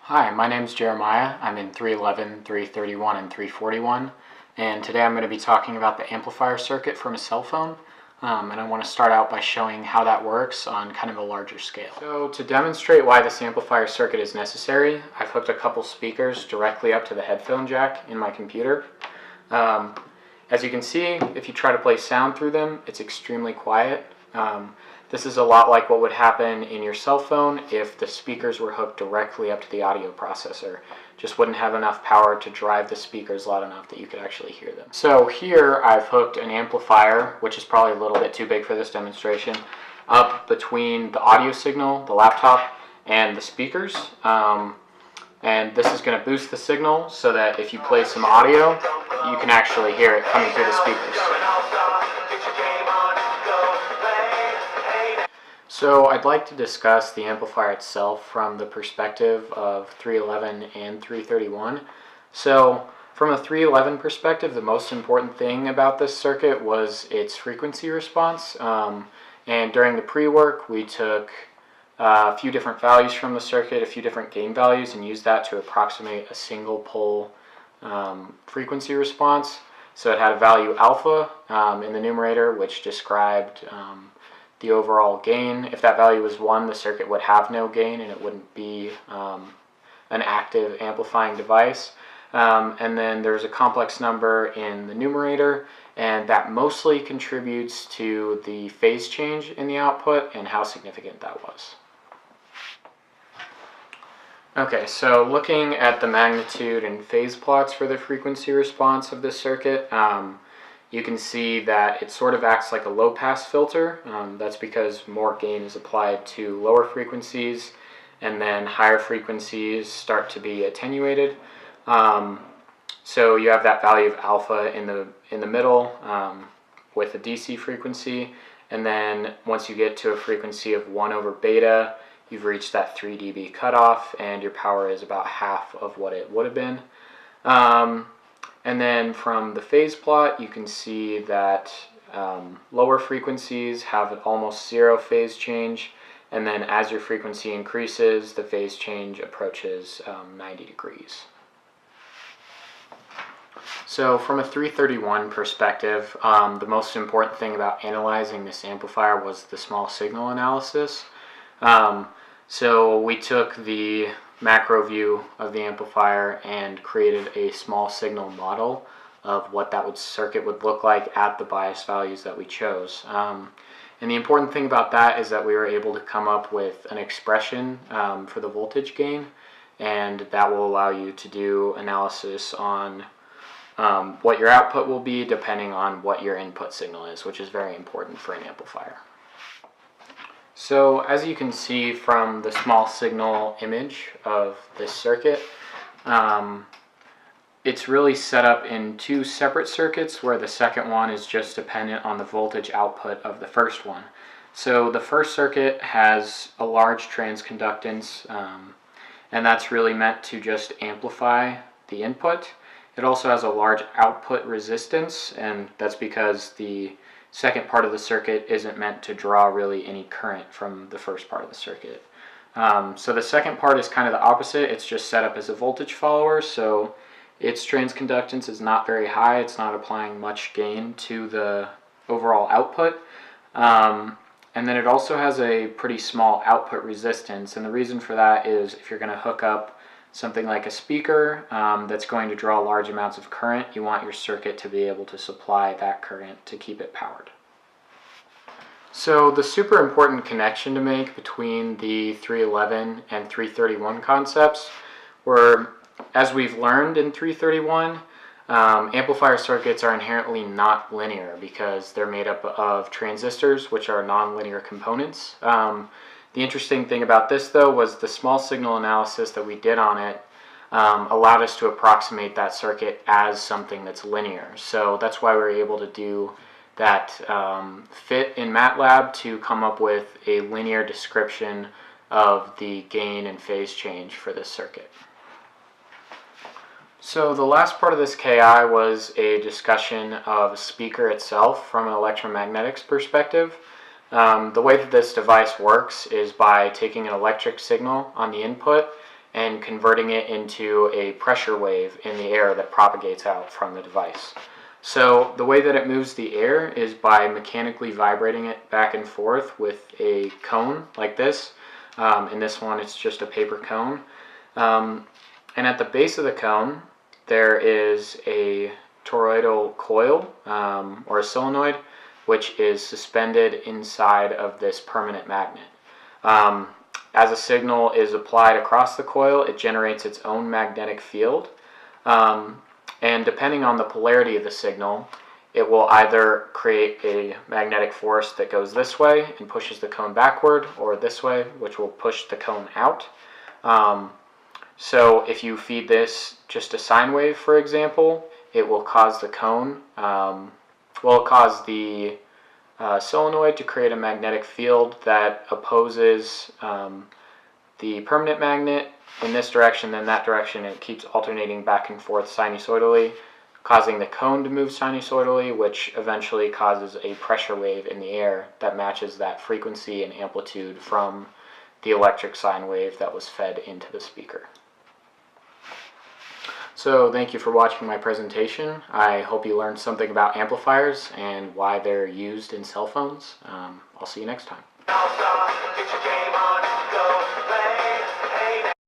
Hi, my name is Jeremiah. I'm in 311, 331, and 341, and today I'm going to be talking about the amplifier circuit from a cell phone, and I want to start out by showing how that works on kind of a larger scale. So to demonstrate why this amplifier circuit is necessary, I've hooked a couple speakers directly up to the headphone jack in my computer. As you can see, if you try to play sound through them, it's extremely quiet. This is a lot like what would happen in your cell phone if the speakers were hooked directly up to the audio processor. Just wouldn't have enough power to drive the speakers loud enough that you could actually hear them. So here I've hooked an amplifier, which is probably a little bit too big for this demonstration, up between the audio signal, the laptop, and the speakers. And this is going to boost the signal so that if you play some audio, you can actually hear it coming through the speakers. So I'd like to discuss the amplifier itself from the perspective of 311 and 331. So from a 311 perspective, the most important thing about this circuit was its frequency response. And during the pre-work, we took a few different values from the circuit, a few different gain values, and used that to approximate a single pole frequency response. So it had a value alpha in the numerator, which described the overall gain. If that value was 1, the circuit would have no gain and it wouldn't be an active amplifying device. And then there's a complex number in the numerator, and that mostly contributes to the phase change in the output and how significant that was. Okay, so looking at the magnitude and phase plots for the frequency response of this circuit, you can see that it sort of acts like a low-pass filter. That's because more gain is applied to lower frequencies, and then higher frequencies start to be attenuated. So you have that value of alpha in the middle with a DC frequency, and then once you get to a frequency of 1 over beta, you've reached that 3 dB cutoff, and your power is about half of what it would have been. And then from the phase plot, you can see that lower frequencies have almost 0 phase change, and then as your frequency increases, the phase change approaches 90 degrees. So from a 331 perspective, the most important thing about analyzing this amplifier was the small signal analysis. So we took the macro view of the amplifier and created a small signal model of what that circuit would look like at the bias values that we chose. And the important thing about that is that we were able to come up with an expression for the voltage gain, and that will allow you to do analysis on what your output will be depending on what your input signal is, which is very important for an amplifier. So as you can see from the small signal image of this circuit, it's really set up in 2 separate circuits, where the second one is just dependent on the voltage output of the first one. So the first circuit has a large transconductance, and that's really meant to just amplify the input. It also has a large output resistance, and that's because the second part of the circuit isn't meant to draw really any current from the first part of the circuit. So the second part is kind of the opposite. It's just set up as a voltage follower, so its transconductance is not very high. It's not applying much gain to the overall output. And then it also has a pretty small output resistance, and the reason for that is if you're going to hook up something like a speaker that's going to draw large amounts of current, you want your circuit to be able to supply that current to keep it powered. So the super important connection to make between the 311 and 331 concepts were, as we've learned in 331, amplifier circuits are inherently not linear because they're made up of transistors, which are nonlinear components. The interesting thing about this, though, was the small signal analysis that we did on it allowed us to approximate that circuit as something that's linear. So that's why we were able to do that fit in MATLAB to come up with a linear description of the gain and phase change for this circuit. So the last part of this KI was a discussion of a speaker itself from an electromagnetics perspective. The way that this device works is by taking an electric signal on the input and converting it into a pressure wave in the air that propagates out from the device. So the way that it moves the air is by mechanically vibrating it back and forth with a cone like this. In this one, it's just a paper cone. And at the base of the cone, there is a toroidal coil or a solenoid, which is suspended inside of this permanent magnet. As a signal is applied across the coil, it generates its own magnetic field. And depending on the polarity of the signal, it will either create a magnetic force that goes this way and pushes the cone backward, or this way, which will push the cone out. So if you feed this just a sine wave, for example, it will cause the cone, cause the solenoid to create a magnetic field that opposes the permanent magnet in this direction, then that direction, and it keeps alternating back and forth sinusoidally, causing the cone to move sinusoidally, which eventually causes a pressure wave in the air that matches that frequency and amplitude from the electric sine wave that was fed into the speaker. So thank you for watching my presentation. I hope you learned something about amplifiers and why they're used in cell phones. I'll see you next time.